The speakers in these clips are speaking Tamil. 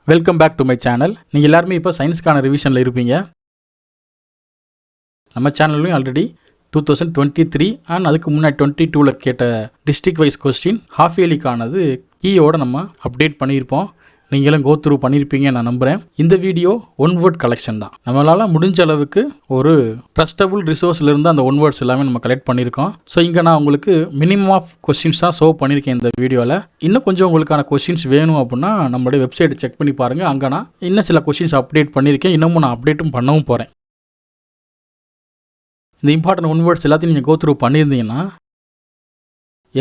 Welcome back to my channel. நீங்கள் எல்லாருமே இப்போ சயின்ஸ்க்கான ரிவிஷனில் இருப்பீங்க. நம்ம சேனல்லையும் ஆல்ரெடி 2023 அண்ட் அதுக்கு முன்னாடி 22ல் கேட்ட டிஸ்ட்ரிக்ட் வைஸ் கொஸ்டின் ஹாஃப் இயர்லிக்கானது கீயோட நம்ம அப்டேட் பண்ணியிருப்போம். நீங்களும் கோ த்ரூ பண்ணியிருப்பீங்க நான் நம்புகிறேன். இந்த வீடியோ ஒன் வேர்ட் கலெக்ஷன் தான். நம்மளால் முடிஞ்ச அளவுக்கு ஒரு ட்ரஸ்டபுள் ரிசோர்ஸ்லேருந்து அந்த ஒன் வேர்ட்ஸ் எல்லாமே நம்ம கலெக்ட் பண்ணியிருக்கோம். ஸோ இங்கே நான் உங்களுக்கு மினிமம் ஆஃப் கொஸ்டின்ஸ் தான் ஷோ பண்ணியிருக்கேன் இந்த வீடியோவில். இன்னும் கொஞ்சம் உங்களுக்கான கொஸ்டின்ஸ் வேணும் அப்படின்னா நம்மளுடைய வெப்சைட்டை செக் பண்ணி பாருங்கள். அங்கே நான் இன்னும் சில கொஸ்டின்ஸ் அப்டேட் பண்ணியிருக்கேன். இன்னமும் நான் அப்டேட்டும் பண்ணவும் போகிறேன். இந்த இம்பார்ட்டன்ட் ஒன் வேர்ட்ஸ் எல்லாத்தையும் நீங்கள் கோ த்ரூ பண்ணியிருந்தீங்கன்னா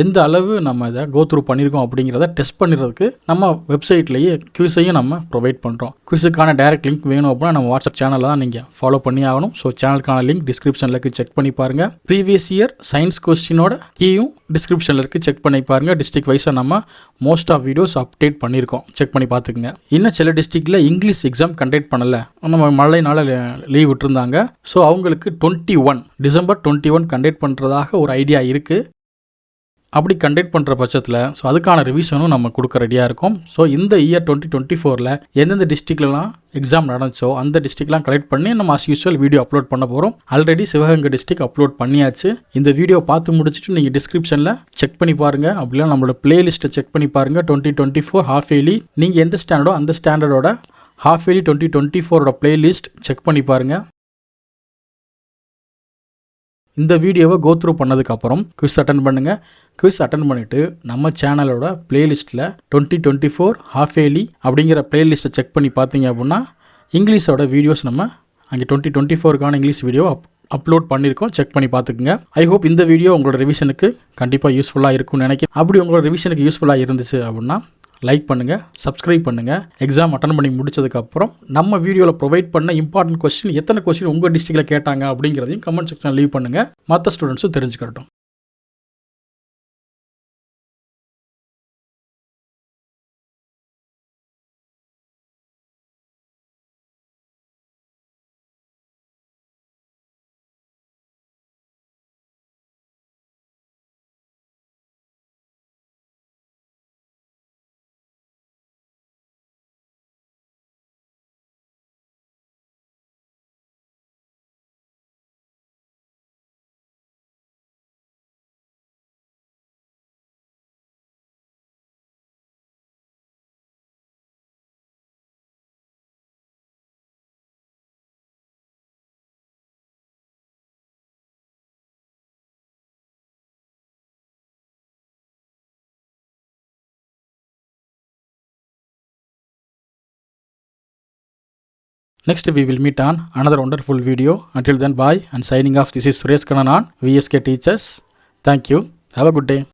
எந்த அளவு நம்ம இதை கோ த்ரூ பண்ணியிருக்கோம் அப்படிங்கிறத டெஸ்ட் பண்ணுறதுக்கு நம்ம வெப்சைட்லேயே குவிஸையும் நம்ம ப்ரொவைட் பண்ணுறோம். குவிஸுக்கான டைரக்ட் லிங்க் வேணும் அப்படின்னா நம்ம வாட்ஸ்அப் சேனலில் தான் நீங்கள் ஃபாலோ பண்ணி ஆகணும். ஸோ சேனலுக்கான லிங்க் டிஸ்கிரிப்ஷனில் இருக்குது, செக் பண்ணி பாருங்கள். ப்ரீவியஸ் இயர் சயின்ஸ் கொஸ்டினோட கீயும் டிஸ்கிரிப்ஷனில் இருக்குது, செக் பண்ணி பாருங்கள். டிஸ்ட்ரிக்ட் வைஸாக நம்ம மோஸ்ட் ஆஃப் வீடியோஸ் அப்டேட் பண்ணியிருக்கோம், செக் பண்ணி பார்த்துக்குங்க. இன்னும் சில டிஸ்ட்ரிக்டில் இங்கிலீஷ் எக்ஸாம் கண்டக்ட் பண்ணலை, நம்ம மழைனால லீவ் விட்டுருந்தாங்க. ஸோ அவங்களுக்கு டிசம்பர் 21 கண்டக்ட் பண்ணுறதாக ஒரு ஐடியா இருக்குது. அப்படி கண்டக்ட் பண்ணுற பட்சத்தில் ஸோ அதுக்கான ரிவிஷனும் நம்ம கொடுக்க ரெடியாக இருக்கும். ஸோ இந்த இயர் 2024ல் எந்தெந்த டிஸ்ட்ரிக்ட்லாம் எக்ஸாம் நடந்துச்சோ அந்த டிஸ்ட்ரிக்ட்லாம் கலெக்ட் பண்ணி நம்ம as usual வீடியோ அப்லோட் பண்ண போகிறோம். ஆல்ரெடி சிவகங்கை டிஸ்ட்ரிக்ட் அப்லோட் பண்ணியாச்சு. இந்த வீடியோ பார்த்து முடிச்சுட்டு நீங்கள் டிஸ்கிரிப்ஷனில் செக் பண்ணி பாருங்கள். அப்படிலாம் நம்மளோட பிளேலிஸ்ட்டை செக் பண்ணி பாருங்கள். 2024 ஹாஃப் இயர்லி நீங்கள் எந்த ஸ்டாண்டர்டோ அந்த ஸ்டாண்டர்டோட ஹாஃப் இயர்லி 2024ஓட பிளேலிஸ்ட் செக் பண்ணி பாருங்கள். இந்த வீடியோவை கோ த்ரூ பண்ணதுக்கப்புறம் குவிஸ் அட்டன் பண்ணுங்கள். குவிஸ் அட்டன் பண்ணிவிட்டு நம்ம சேனலோட பிளேலிஸ்ட்டில் 2024 ஹாஃப் இயர்லி அப்படிங்கிற பிளேலிஸ்ட்டை செக் பண்ணி பார்த்தீங்க அப்படின்னா இங்கிலீஷோட வீடியோஸ் நம்ம அங்கே 2024க்கான இங்கிலீஷ் வீடியோ அப்லோட் பண்ணியிருக்கோம், செக் பண்ணி பார்த்துக்குங்க. ஐ ஹோப் இந்த வீடியோ உங்களோட ரிவிஷனுக்கு கண்டிப்பாக யூஸ்ஃபுல்லாக இருக்கும்னு நினைக்கிறேன். அப்படி உங்களோட ரிவிஷனுக்கு யூஸ்ஃபுல்லாக இருந்துச்சு அப்படின்னா லைக் பண்ணுங்கள், சப்ஸ்கிரைப் பண்ணுங்கள். எக்ஸாம் அட்டன் பண்ணி முடிச்சதுக்கப்புறம் நம்ம வீடியோவில் ப்ரொவைட் பண்ண இம்பார்ட்டன்ட் கொஸ்டின் எத்தனை கொஸ்டின் உங்கள் டிஸ்ட்ரிக்டில் கேட்டாங்க அப்படிங்கிறதையும் கமெண்ட் செக்ஷனில் லீவ் பண்ணுங்கள். மற்ற ஸ்டூடெண்ட்ஸும் தெரிஞ்சுக்கட்டும். Next we will meet on another wonderful video. Until then, bye and signing off. This is Suresh Kannan on VSK Teachers. Thank you. Have a good day.